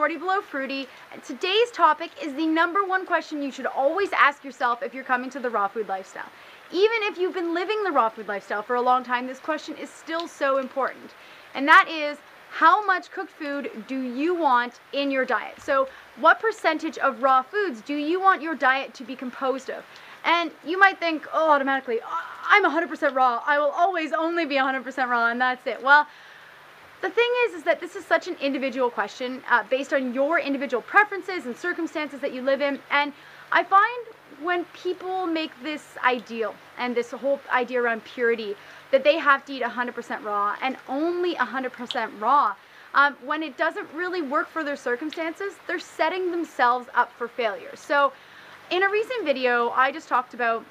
40 Below Fruity, and today's topic is the #1 question you should always ask yourself if you're coming to the raw food lifestyle. Even if you've been living the raw food lifestyle for a long time, this question is still so important. And that is, how much cooked food do you want in your diet? So what percentage of raw foods do you want your diet to be composed of? And you might think, oh, automatically, I'm 100% raw. I will always only be 100% raw, and that's it. Well, the thing is that this is such an individual question based on your individual preferences and circumstances that you live in. And I find when people make this ideal and this whole idea around purity, that they have to eat 100% raw and only 100% raw, when it doesn't really work for their circumstances, they're setting themselves up for failure. So in a recent video, I just talked about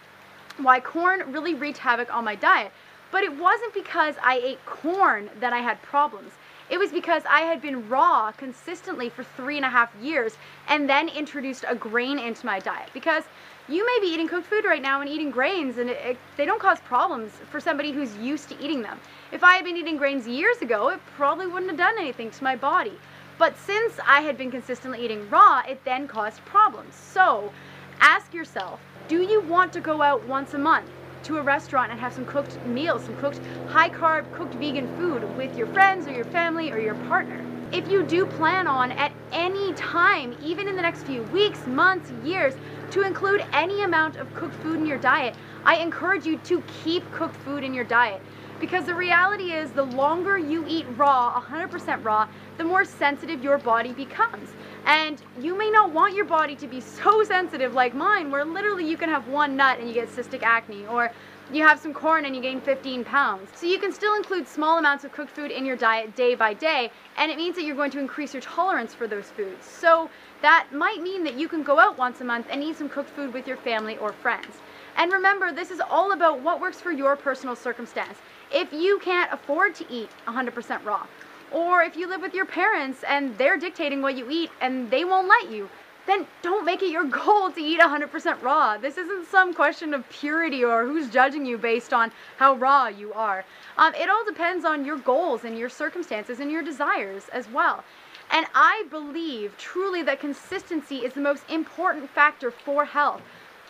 why corn really wreaked havoc on my diet. But it wasn't because I ate corn that I had problems. It was because I had been raw consistently for 3.5 years and then introduced a grain into my diet. Because you may be eating cooked food right now and eating grains, and they don't cause problems for somebody who's used to eating them. If I had been eating grains years ago, it probably wouldn't have done anything to my body. But since I had been consistently eating raw, it then caused problems. So ask yourself, do you want to go out once a month to a restaurant and have some cooked meals, some cooked high-carb, cooked vegan food with your friends or your family or your partner? If you do plan on at any time, even in the next few weeks, months, years, to include any amount of cooked food in your diet, I encourage you to keep cooked food in your diet. Because the reality is, the longer you eat raw, 100% raw, the more sensitive your body becomes. And you may not want your body to be so sensitive like mine, where literally you can have one nut and you get cystic acne, or you have some corn and you gain 15 pounds. So you can still include small amounts of cooked food in your diet day by day, and it means that you're going to increase your tolerance for those foods. So that might mean that you can go out once a month and eat some cooked food with your family or friends. And remember, this is all about what works for your personal circumstance. If you can't afford to eat 100% raw, or if you live with your parents and they're dictating what you eat and they won't let you, then don't make it your goal to eat 100% raw. This isn't some question of purity or who's judging you based on how raw you are. It all depends on your goals and your circumstances and your desires as well. And I believe truly that consistency is the most important factor for health.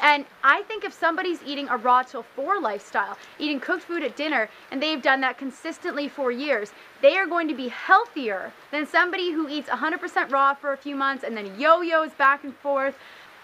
And I think if somebody's eating a raw till 4 lifestyle, eating cooked food at dinner, and they've done that consistently for years, they are going to be healthier than somebody who eats 100% raw for a few months and then yo-yos back and forth.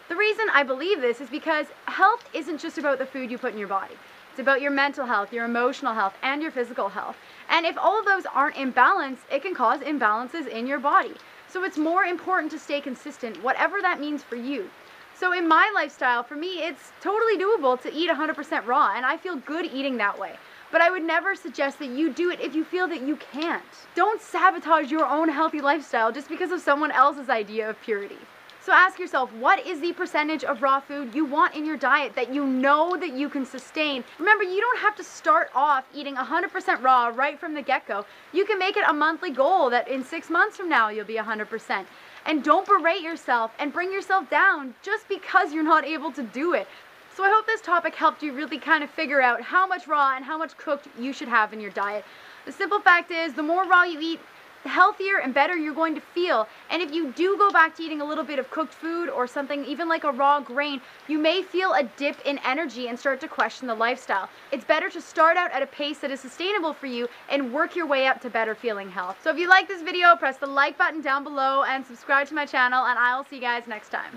The reason I believe this is because health isn't just about the food you put in your body. It's about your mental health, your emotional health, and your physical health. And if all of those aren't in balance, it can cause imbalances in your body. So it's more important to stay consistent, whatever that means for you. So in my lifestyle, for me, it's totally doable to eat 100% raw, and I feel good eating that way. But I would never suggest that you do it if you feel that you can't. Don't sabotage your own healthy lifestyle just because of someone else's idea of purity. So ask yourself, what is the percentage of raw food you want in your diet that you know that you can sustain? Remember, you don't have to start off eating 100% raw right from the get-go. You can make it a monthly goal that in 6 months from now you'll be 100%. And don't berate yourself and bring yourself down just because you're not able to do it. So I hope this topic helped you really kind of figure out how much raw and how much cooked you should have in your diet. The simple fact is, the more raw you eat, the healthier and better you're going to feel. And if you do go back to eating a little bit of cooked food or something even like a raw grain, you may feel a dip in energy and start to question the lifestyle. It's better to start out at a pace that is sustainable for you and work your way up to better feeling health. So if you like this video, press the like button down below and subscribe to my channel, and I'll see you guys next time.